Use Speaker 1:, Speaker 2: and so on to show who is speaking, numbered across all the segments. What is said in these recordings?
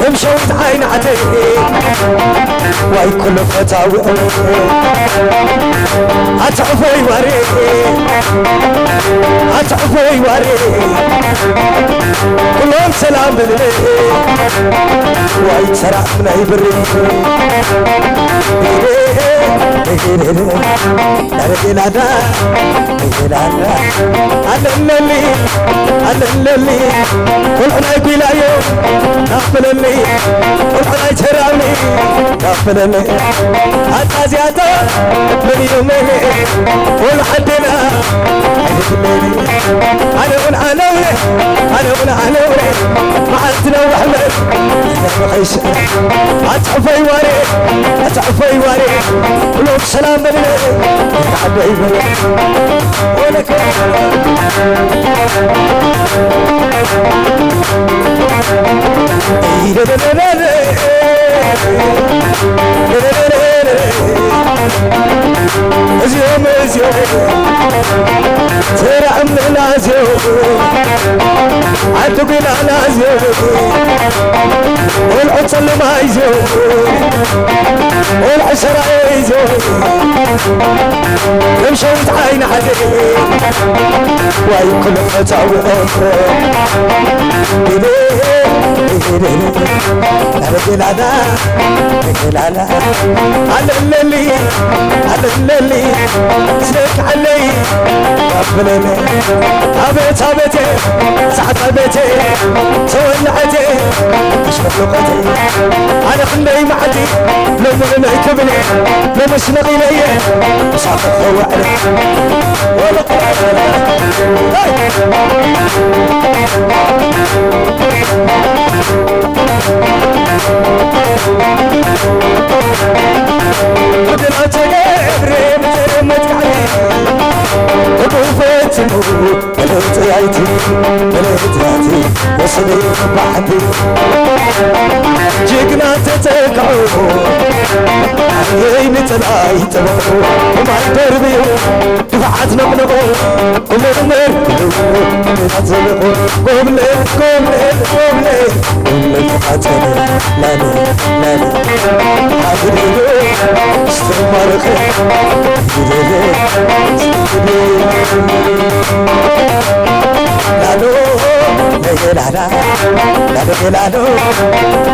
Speaker 1: امشوت عين عتي واي كل فتاوي اتعفوي وري اتعفوي وري كلهم سلام بلي واي تسرع من عبري ارجلادا ارجلادا علمني علمني كل حنا يقول يوم نقبلني كل حنا يترامي نقبلني حتى زيادة من يومين كل حدنا عيدني انا ونعلوي انا ونعلوي ما عندنا وحمد عيش اتعفي وري اتعفي وري قلوب سلام بني حبيبي ولك ازيوم ازيوم ترى عمنا ازيوم عتقنا على ازيوم والعطل ما يزيوم والعشرة يزيوم مشوت عين حديد واي كل فتاوي اخرى ارجلادا ارجلادا على الليل على الليل سلك علي قبلني ابيت ابيتي ساعة ابيتي تولعتي اشرب لقتي انا خلي معدي لو من يكبني لو مش نغيلي صاحب هو علي ولا بدل أتجبري بدل متعلي وقفت بلغت يعيتي بلغت يعيتي وصلي بعدي جيقنا تتقعو عيني تلاي تبقو وما يدربي دفعت نقنقو ومرمر تزلقو قوم ليل قوم ليل قوم ليل قوم ليل قاتلي لاني لاني حاضرينو استمرك لانو ليلالا لانو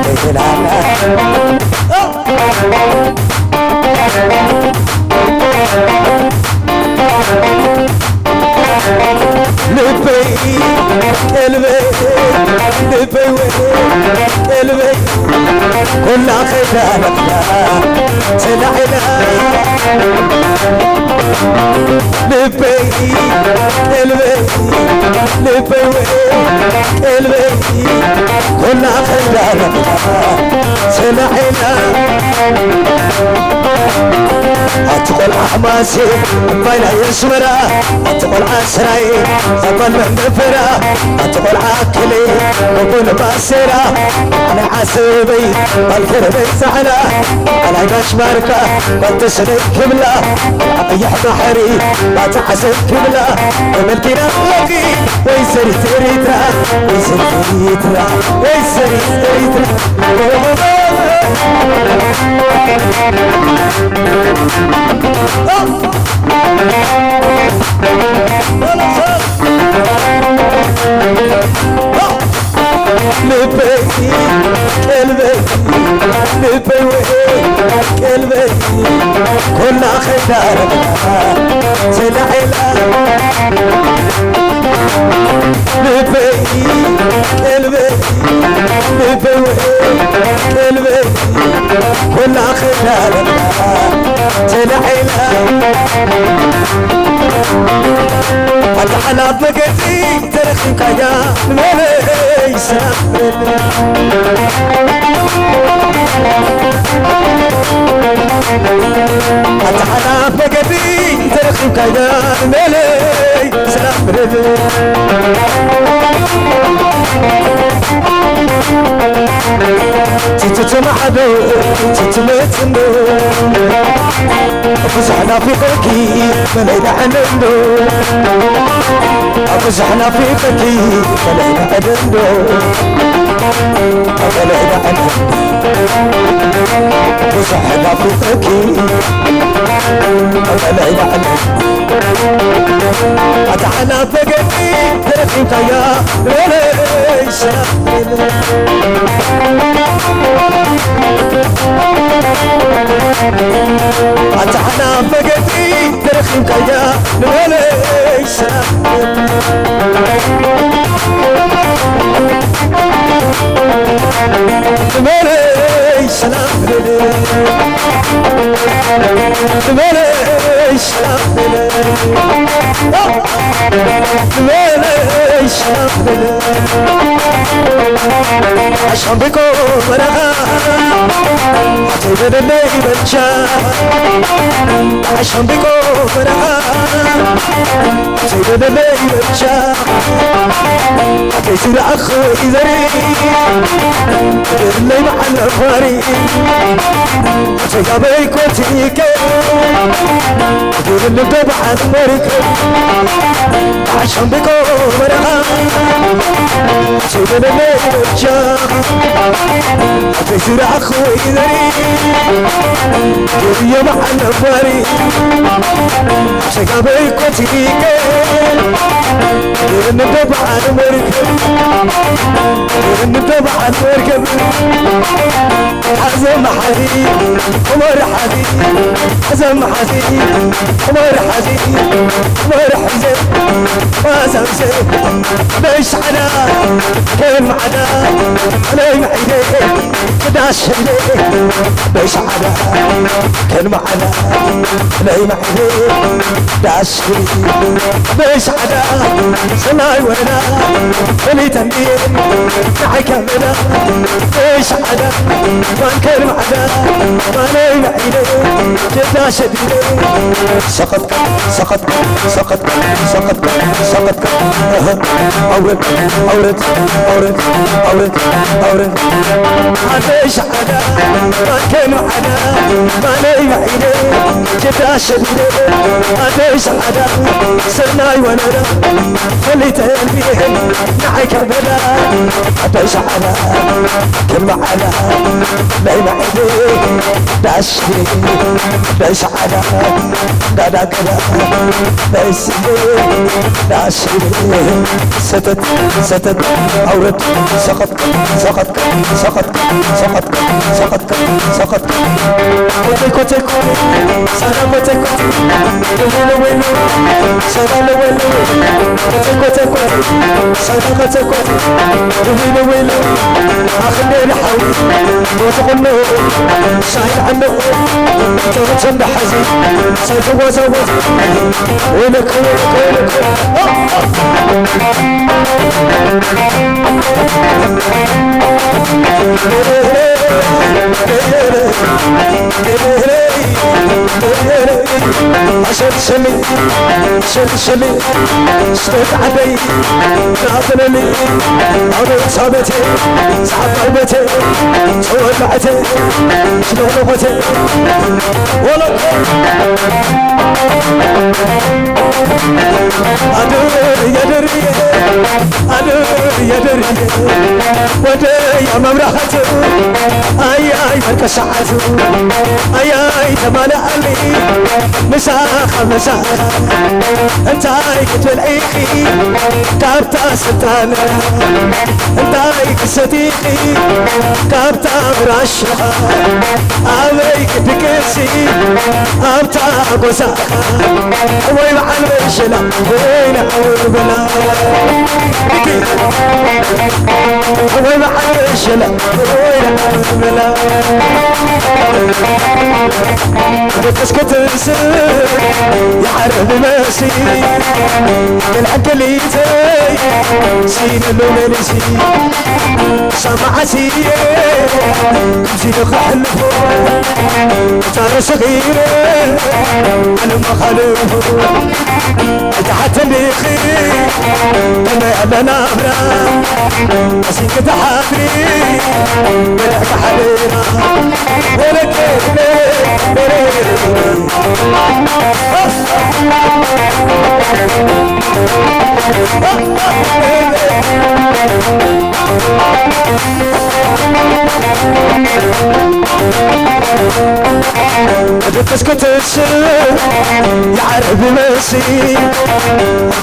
Speaker 1: ليلالا لبي قلبي لبي قلبي كل خيرك تلعنا لبي قلبي لبي قلبي كل خيرك تلعنا أتقول أحماسي بين يسمرا أتقول عسراي أقول من بفرا أتقول عاكلي وقول باسرا أنا عسبي بالكربي سحنا أنا عايش ماركة بنتسني كملة أطيح بحري ما تحسن كملة وملكنا لقي ويسري تريترا ويسري تريترا ويسري تريترا لبي قلبي لبي قلبي كل خدارك تلعلا لبي قلبي لبي قلبي كل خدارك تلعلا فتحنا بقدي ترخيك يا مليس فتحنا بقدي ترخيك يا مليس تتمعدو تتمتنو فزحنا في قلبي ملينا عنندو فزحنا في قلبي ملينا عنندو ملينا عنندو فزحنا في قلبي ملينا عنندو أتعنا بقلبي ترفيك يا وليش أتعنا بقلبي ترفيك يا وليش مليش سلام مليش سلام مليش سلام عشان بكون مرغا حتى اللي بنشا عشان بكون مرغا حتى اللي بنشا حكيت الأخ إذري اللي مع الأخواري شجابي كوتيك دور اللي تبع المريك عشان بكون مرغا سيد اللي بنشا حكيت الأخ إذري اللي مع الأخواري شجابي كوتيك دور اللي تبع المريك نتبع المركب حزم حزين عمر حزين حزم حزين عمر حزين عمر حزين ما سمسي بيش عنا كان معنا علي معيني قداش اللي بيش عنا كان معنا علي معيني قداش بيش عنا سماي ونا ولي تنبيه حكمنا ايش عدا ما نكرم عدا ما نايم عيني جدا شديد سقط سقط سقط سقط سقط اورد اورد اورد اورد اورد ايش عدا ما نكرم عدا ما نايم عيني جدا شديد ايش عدا سرناي ونرى خليت قلبي نحكمنا أبيش على كلمة على ليلة عيني داشتي بيش على دادا كذا بيسي داشتي ستت ستت أورد سقط سقط سقط سقط سقط سقط كوتي كوتي كوتي سلام كوتي كوتي ويلو ويلو سلام ويلو كوتي كوتي كوتي سلام كوتي كوتي ويلو ويلو اخليني حاول وتقنه شايل عنه تغتم بحزين صيف وزوز وينك وينك عشان شلي شل شلي شلت عبي ناظر لي عمري صابتي سحب قلبتي ولعتي شلون لغتي ولا أدري يدري أدري يدري ودي ممرحته أي أي فركشعته أي أي تمالع لي مساخة مساخة أنت أي كتبلعيقي كابتا ستانة أنت أي كصديقي كابتا مرشحة أمي كتكسي أبتا قساخة وين عن مرشلة وين أول بلا وين عن مرشلة وين أول بلا بتسكت السر يعرف ماسي العقليتي سين اللومنسي سمعتي زيد خلفو ترى صغيرة أنا ما خلفو تحت اللي خير أنا نابرة أسيك تحت تحاتري بدك حبيبنا ولك بتسكت السر يعرف مسي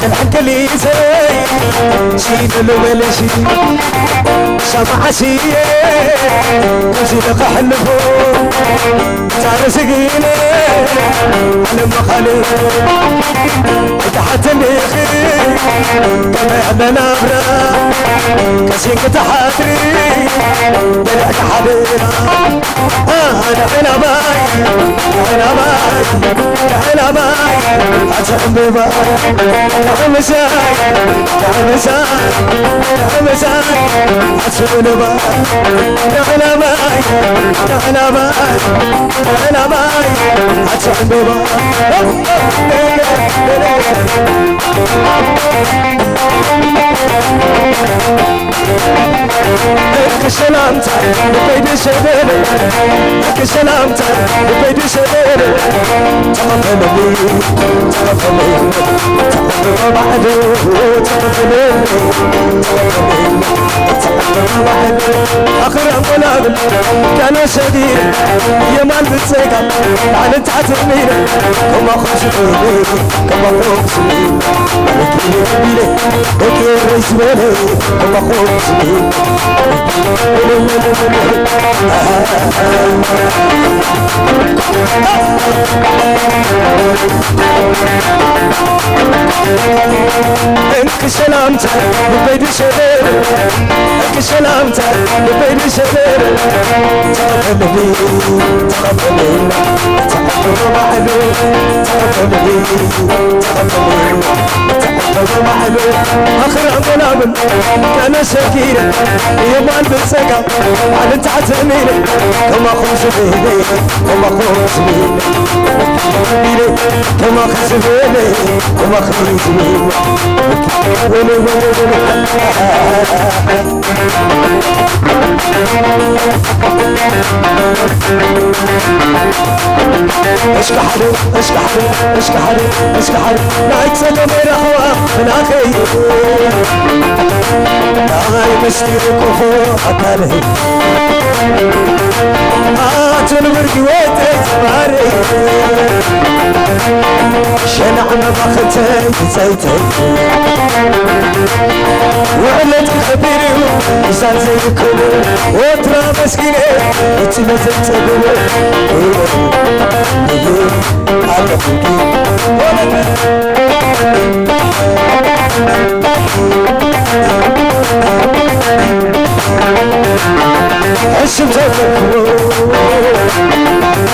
Speaker 1: الحق اللي زي سين الولشي سمع سيه كزي لقى حلفو تعال سقيني على مخالف تحت النخي كما يعمل نبرا كسين كتحاتري بلعك حبيبنا أنا حنا باي حنا باي حنا باي أتحمي باي تعال مساي تعال مساي تعال مساي أتحمي باي تعال باي تعال باي تعال باي أتحمي باي سلامتك بيدي سبيل لك سلامتك بيدي سبيل تغفلني تغفلني تغفل بعده تغفلني تغفل بعده آخر انقلاب كان سديد يمال بتسيقل عن انت عتمينه كما خشبيني كما خشبيني لكي يبيني لكي يرسميني كما خشبيني انك سلامتك ببيدي شبير انك سلامتك ببيدي شبير تغفلني تغفلني تغفل معلو تغفلني تغفلني تغفل معلو اخر انقلاب كان سكينة يمان بالسقا على انت عتميني كما خوش بيني كما خوش بيني كما خوش بيني كما خوش بيني اشكى حلو اشكى حلو اشكى حلو اشكى حلو لا يتسلم من اخوة من اخي لا يمشترك وفوق عليه تنبرقي وتتباري شنع مبختي زيتي وعلت خبيري وصار زي الكل وترى مسكيني اتمزت بلو على عشم زفكو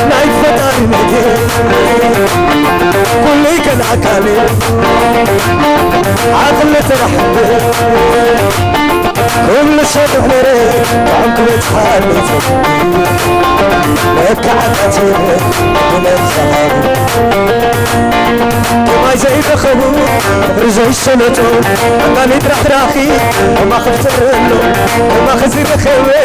Speaker 1: نايف فتاري مدي كلي كان عكالي عقلة رحبي كل شيء حمري وعمكم تحالي وكعبتي من الزهر كما زي بخبو رزي السنتو عمالي ترحراخي وما خفت له وما خزي بخوي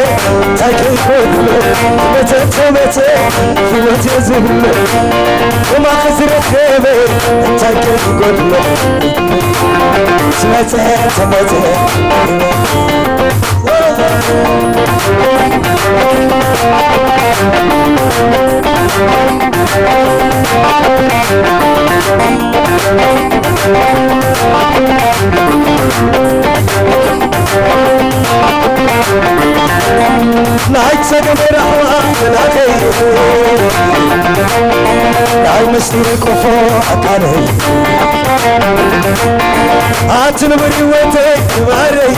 Speaker 1: تاكي كله متى تمتى في متى زهله وما خزي بخوي تاكي كله تمتى تمتى نايت سقم رحوة الأخي ناي مستيرك وفوق علي آتنبري وتك ماري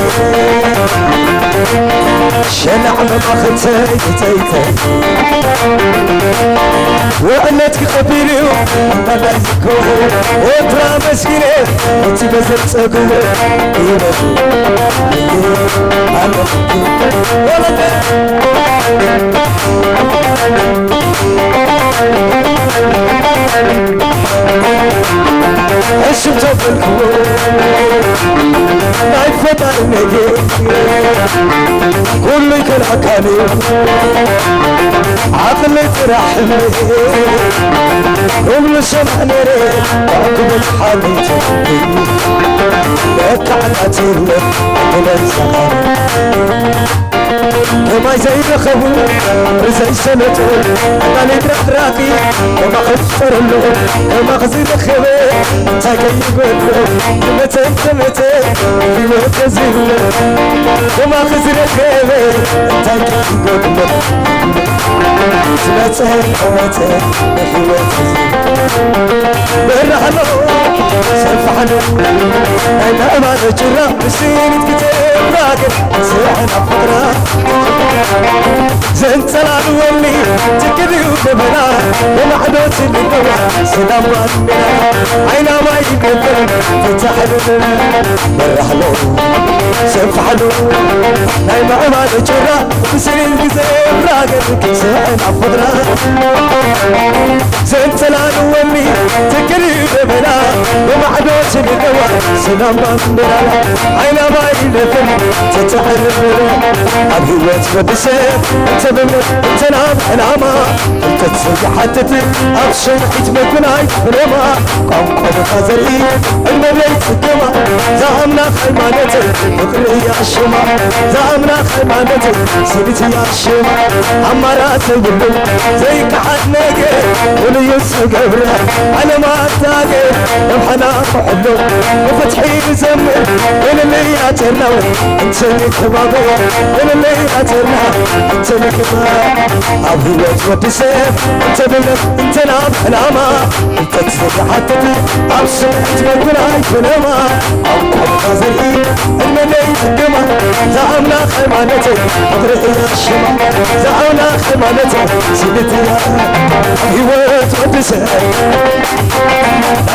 Speaker 1: شنع مبختي تيتي وعنتك قبيلي وملايكو وترى مسكيني انت بزرت اقوى عشت بالكون نايف فتار نجي زيك العكاني عقلي ترحمني ومن السمح نريد عقبت حبيتي لك عدتي لك عقلت زغاري وما زي الخبو زي سنته أنا تراكي وما خسر له وما خزي الخبي تاكي يقول له متى في متزل وما خزي الخبي تاكي يقول له متى في متزل برحلو سفحلو أنا ما نجرى بسينة كتاب راقب سيحنا فقرة زنتلان ولي تكذي وكبنا ومحدوث بالدوى سلام وأمنا عينا ما يقبل تتحلل برحلو سفحلو أنا ما نجرى بسينة كتاب راقب سيحنا فقرة زنتلان ولي تكذي وكبنا ومحدوث بالدوى سلام وأمنا عينا ما يقبل تتحلل عبيوت بدسيف انت بمت انت نام حلاما انت تسوي حتتي ابشر حجمك ونايت بلما قوم بخزري المبيت سكما زعمنا خيمانتي فقري يا الشما زعمنا خيمانتي سيبتي يا الشما عمارات البلو زيك حد ناقي وليس قبره على ما اتاقي وحنا فحلو وفتحي بزمر وللي اتناوي انت كبابو وللي اتنا انت الكبار عبيوت ودسيف انت بلد انت نام حلاما انت تسوي حتتي ابشر حجمك ونايت بلما قوم بخزري المبيت سكما زعمنا خيمانتي فقري يا الشما زعمنا خيمانتي سيبتي يا عبيوت ودسيف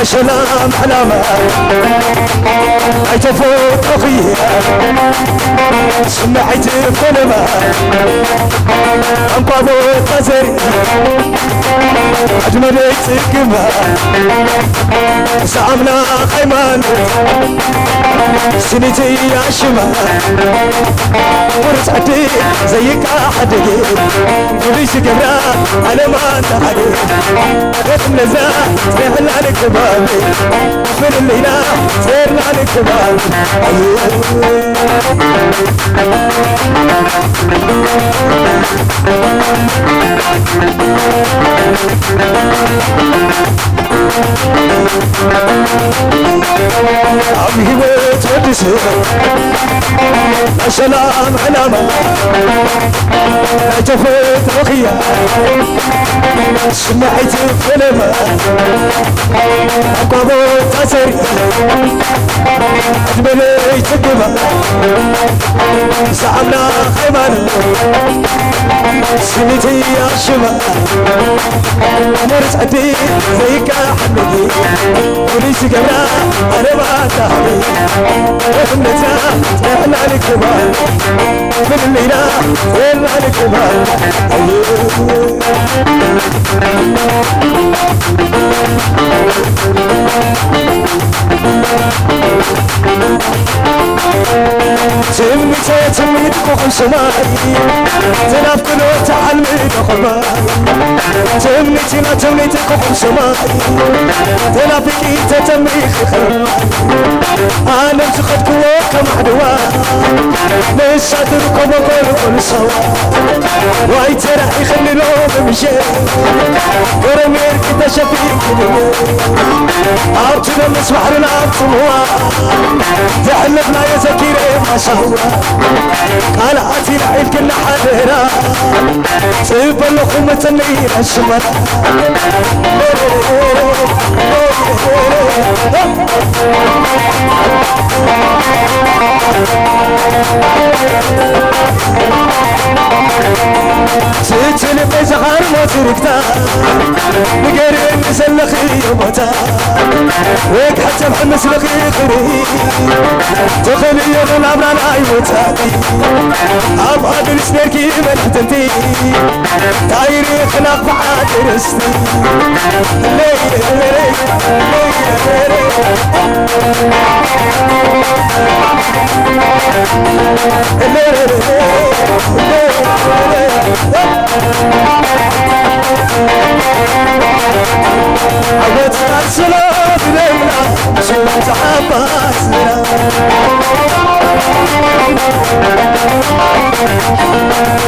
Speaker 1: سلام حلاما ايتفوت اخيه سمعت فلما انقضوا القزري اجملت سكما زعمنا خيمان سنتي يا شما ورسعتي زيك احد وليش قبرا على ما انت حديد نزا سهل عليك بابي من الليلة سهل عليك بابي عمي وتودسي السلام علامة جفت رقية سمعت فلما قضوا تسري أجملي تقبى زعمنا خيمان سنتي يا شما مرسعتي زيك حمدي وليش قبلا أنا ما تهدي وحمدتا سهل عليك كمان من الليلة سهل عليك كمان تمني تكوخ سماي تناف كلو تعلمي تخماي تمني تكوخ سماي تنافكي تتمري خماي أنا مسخت كوك محدوا نساتركم وكل سوا واي ترى يخلي لهم مشي ورمير كده شفيك عرتنا مسمح لنا عرتموا تحلفنا يا زكير ما سوا قال عاتي العيل كنا حاضرة سيب اللخومة تنير الشمال ستلي بيزغار ما تركتا نقرر نسلخي يموتا ويك حتى محمس لخي خري تخلي يغل عمران عيوتا أبغى بالسنيركي ملحتنتي تايري خلاق بعاد رستي ليه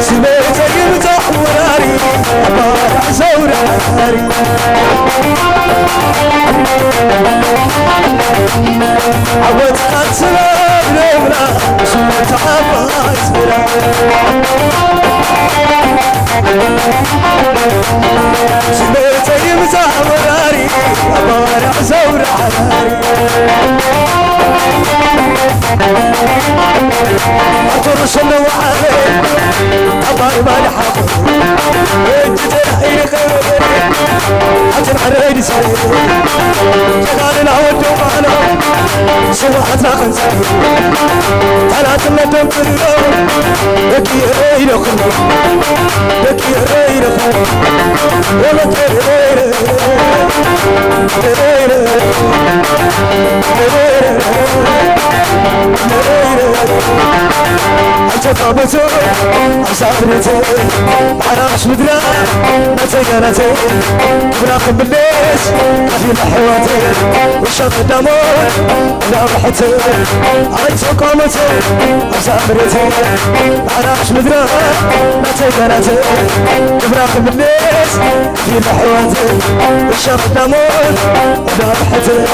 Speaker 1: سميتك يمتح وراري أبارع زوراري عودت أتسرب نمرة سميت عباس برا سميتك يمتح وراري أبارع زوراري أطرش النوعاني أباري مالي حاضر وجدت الحين خير حجر حريني سعيد شغال العود ومعنا سواحتنا خنزير ثلاث اللدن كله بكي رينا خلو بكي رينا خلو وبكي رينا أجفابتو أسافرتو بعراش مدرا نتيجانتي بناخد بالليش خفي لحواتي والشط الدمور ونابحتي عيتو قامتي أسافرتي بعراش مدرا نتيجانتي بناخد بالليش خفي لحواتي والشط الدمور ونابحتي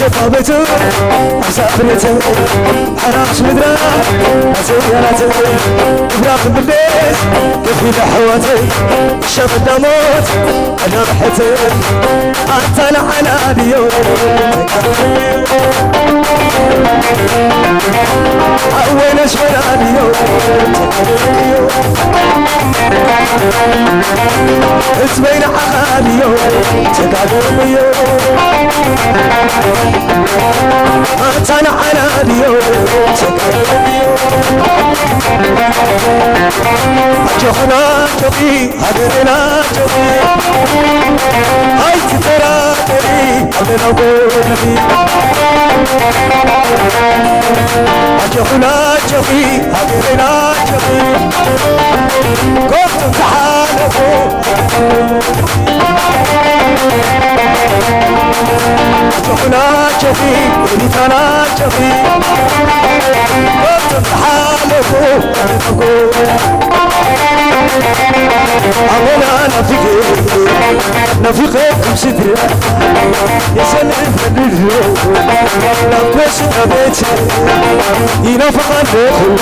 Speaker 1: أجفابتو أسافرتي حراش مدرا أسيرتي براق بالليل كيفي لحواتي شاف الدموت أنا رحتي أنت على اليوم وين أشغل اليوم اسمين حالي يوم تقعدون اليوم أنت على اليوم تقعدون اليوم أجوخنا جوي هدرنا جوي هاي تترى تري هدرنا بولي أجوخنا جوي هدرنا جوي قفت تعالوا أجوخنا جوي وليتنا جوي قفت تعالوا أولا نفيقكم صدري يا سلام فنجو نقص بيتي ينفق الدخول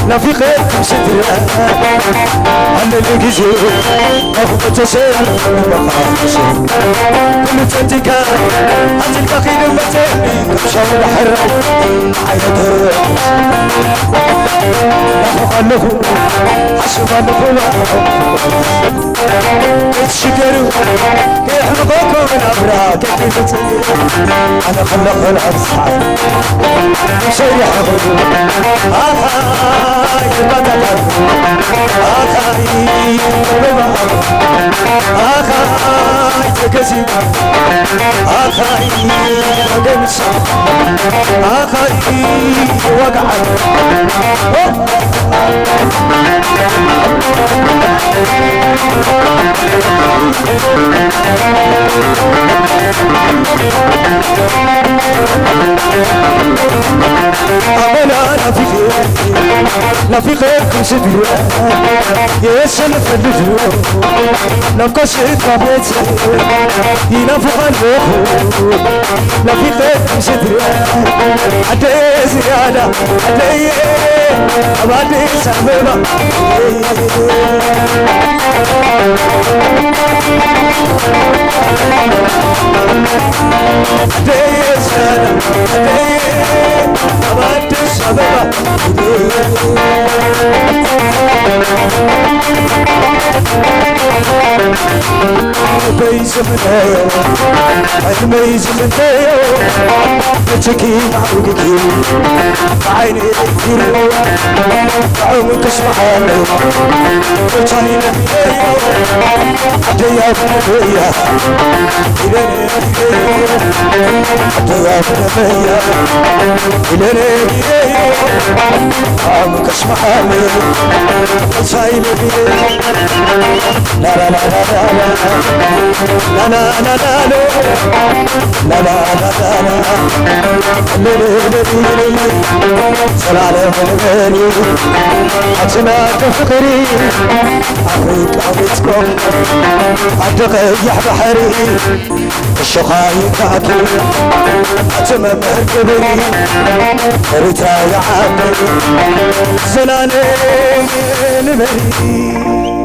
Speaker 1: نفيقكم صدري أنا اللي جيجي أخوك تسير كل تنتكا أنت البخيل المتاني كبشا الحر عيدر نفق النخول حسب النخول تشكروا يحرقوكم من أبراك كيف أنا خلق العرس شيء يحرقوا آخاي بدل آخاي آخاي تكسي آخاي قمص آخاي وقع أنا لا في غيركم سدري يسن فلجو نقص بابتي ينفق الوخو لا في غيركم سدري عدي زيادة عدي أبادي سامبا عدي زيادة عدي أبادي سامبا بيز منايو الميز منايو وجهكي معوقكي عيني كثير عمرك اسمحالي وطايل عديا بنبيا إليني عديا بنبيا إليني عمرك اسمحالي وطايل لا لا لا لا لا لا لا لا لا سلالة غنغني حتما تفكري عفريك عبيتكم عدقيح بحري الشخاي كعكي حتما مركبي ريتا يا عمي سلالة نمري